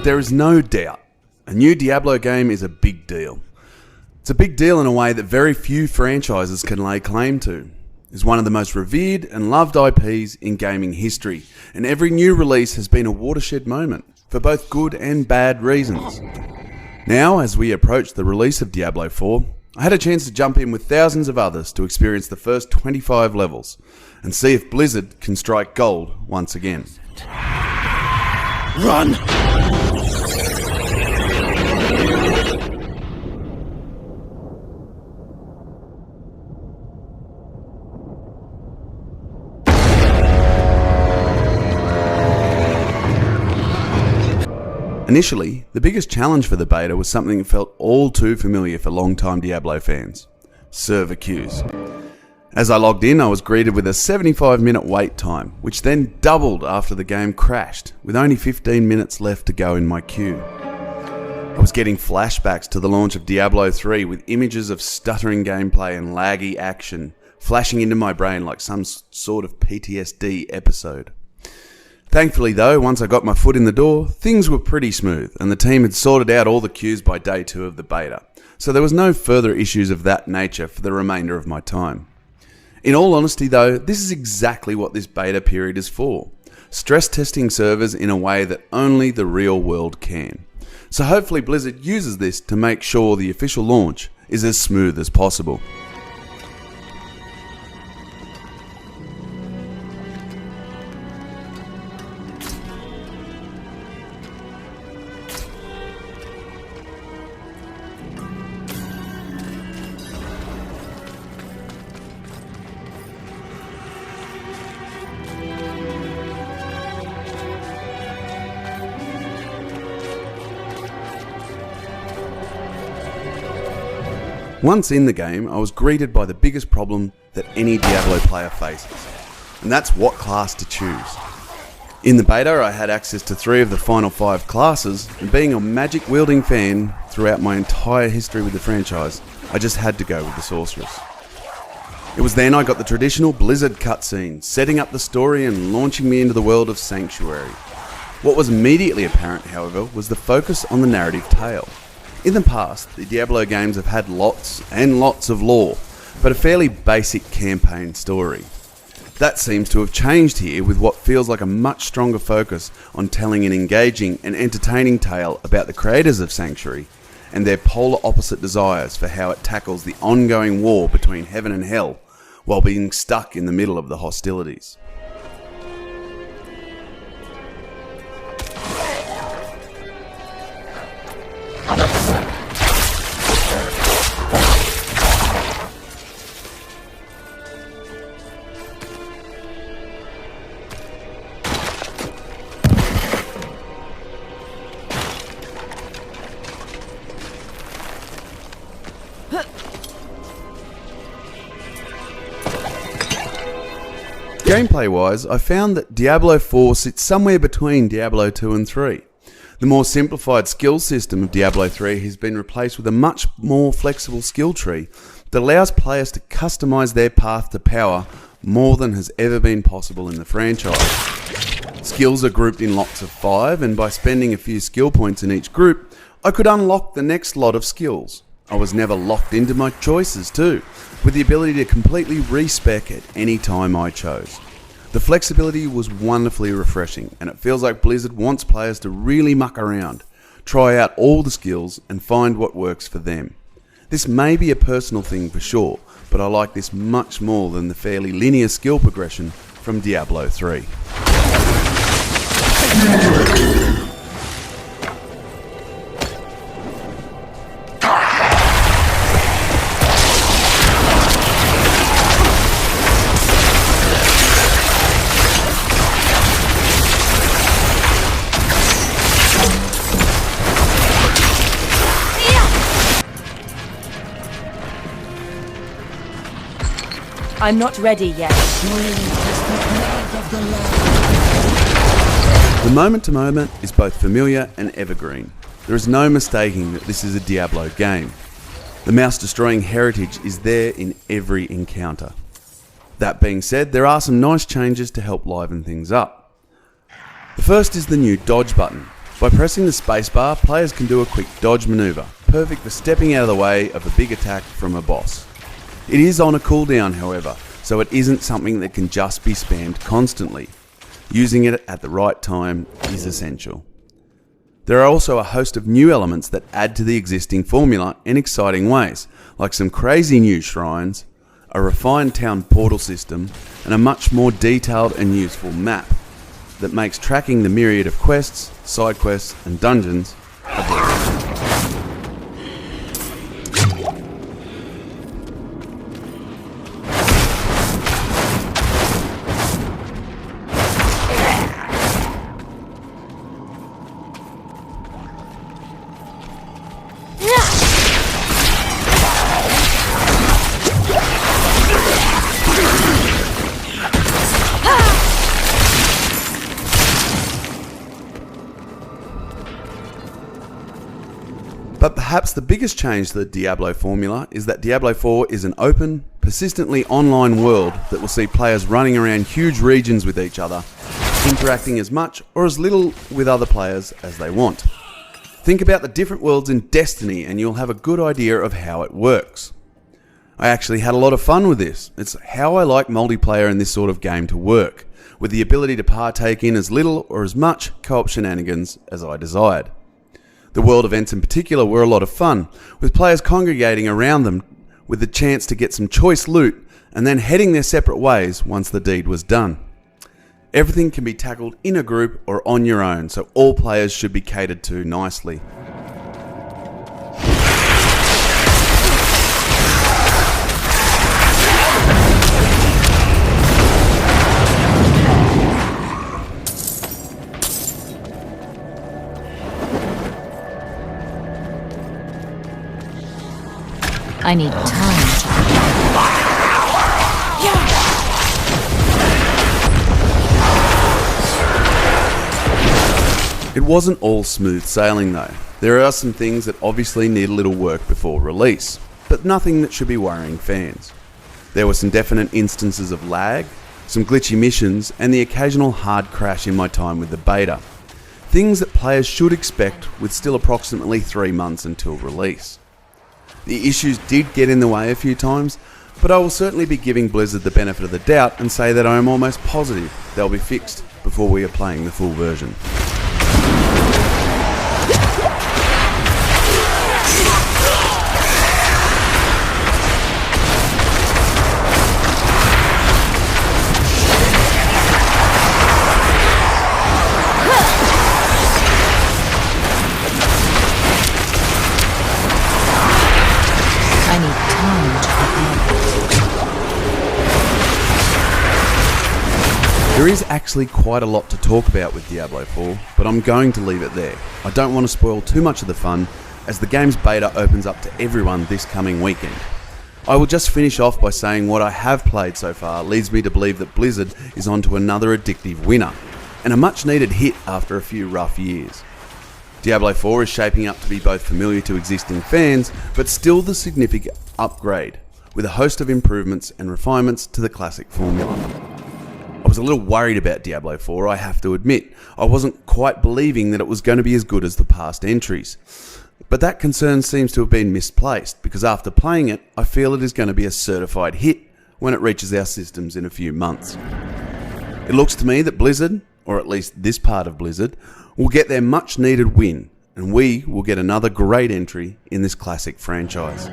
there is no doubt, a new Diablo game is a big deal. It's a big deal in a way that very few franchises can lay claim to. It's one of the most revered and loved IPs in gaming history, and every new release has been a watershed moment, for both good and bad reasons. Now, as we approach the release of Diablo IV, I had a chance to jump in with thousands of others to experience the first 25 levels, and see if Blizzard can strike gold once again. Run! Initially, the biggest challenge for the beta was something that felt all too familiar for long-time Diablo fans: server queues. As I logged in, I was greeted with a 75-minute wait time, which then doubled after the game crashed, with only 15 minutes left to go in my queue. I was getting flashbacks to the launch of Diablo III with images of stuttering gameplay and laggy action flashing into my brain like some sort of PTSD episode. Thankfully though, once I got my foot in the door, things were pretty smooth and the team had sorted out all the queues by day 2 of the beta, so there was no further issues of that nature for the remainder of my time. In all honesty though, this is exactly what this beta period is for: stress testing servers in a way that only the real world can. So hopefully Blizzard uses this to make sure the official launch is as smooth as possible. Once in the game, I was greeted by the biggest problem that any Diablo player faces, and that's what class to choose. In the beta, I had access to 3 of the final 5 classes, and being a magic-wielding fan throughout my entire history with the franchise, I just had to go with the Sorceress. It was then I got the traditional Blizzard cutscene, setting up the story and launching me into the world of Sanctuary. What was immediately apparent, however, was the focus on the narrative tale. In the past, the Diablo games have had lots and lots of lore, but a fairly basic campaign story. That seems to have changed here with what feels like a much stronger focus on telling an engaging and entertaining tale about the creators of Sanctuary and their polar opposite desires for how it tackles the ongoing war between heaven and hell while being stuck in the middle of the hostilities. Gameplay-wise, I found that Diablo IV sits somewhere between Diablo 2 and 3. The more simplified skill system of Diablo 3 has been replaced with a much more flexible skill tree that allows players to customize their path to power more than has ever been possible in the franchise. Skills are grouped in lots of 5, and by spending a few skill points in each group, I could unlock the next lot of skills. I was never locked into my choices too, with the ability to completely respec at any time I chose. The flexibility was wonderfully refreshing, and it feels like Blizzard wants players to really muck around, try out all the skills and find what works for them. This may be a personal thing for sure, but I like this much more than the fairly linear skill progression from Diablo 3. I'm not ready yet. The moment to moment is both familiar and evergreen. There is no mistaking that this is a Diablo game. The mouse-destroying heritage is there in every encounter. That being said, there are some nice changes to help liven things up. The first is the new dodge button. By pressing the spacebar, players can do a quick dodge maneuver, perfect for stepping out of the way of a big attack from a boss. It is on a cooldown, however, so it isn't something that can just be spammed constantly. Using it at the right time is essential. There are also a host of new elements that add to the existing formula in exciting ways, like some crazy new shrines, a refined town portal system, and a much more detailed and useful map that makes tracking the myriad of quests, side quests, and dungeons a breeze. But perhaps the biggest change to the Diablo formula is that Diablo IV is an open, persistently online world that will see players running around huge regions with each other, interacting as much or as little with other players as they want. Think about the different worlds in Destiny and you'll have a good idea of how it works. I actually had a lot of fun with this. It's how I like multiplayer in this sort of game to work, with the ability to partake in as little or as much co-op shenanigans as I desired. The world events in particular were a lot of fun, with players congregating around them with the chance to get some choice loot and then heading their separate ways once the deed was done. Everything can be tackled in a group or on your own, so all players should be catered to nicely. I need time It wasn't all smooth sailing though. There are some things that obviously need a little work before release, but nothing that should be worrying fans. There were some definite instances of lag, some glitchy missions, and the occasional hard crash in my time with the beta. Things that players should expect with still approximately 3 months until release. The issues did get in the way a few times, but I will certainly be giving Blizzard the benefit of the doubt and say that I am almost positive they'll be fixed before we are playing the full version. There is actually quite a lot to talk about with Diablo IV, but I'm going to leave it there. I don't want to spoil too much of the fun, as the game's beta opens up to everyone this coming weekend. I will just finish off by saying what I have played so far leads me to believe that Blizzard is onto another addictive winner, and a much needed hit after a few rough years. Diablo IV is shaping up to be both familiar to existing fans, but still the significant upgrade, with a host of improvements and refinements to the classic formula. I was a little worried about Diablo IV, I have to admit. I wasn't quite believing that it was going to be as good as the past entries. But that concern seems to have been misplaced, because after playing it, I feel it is going to be a certified hit when it reaches our systems in a few months. It looks to me that Blizzard, or at least this part of Blizzard, will get their much needed win, and we will get another great entry in this classic franchise.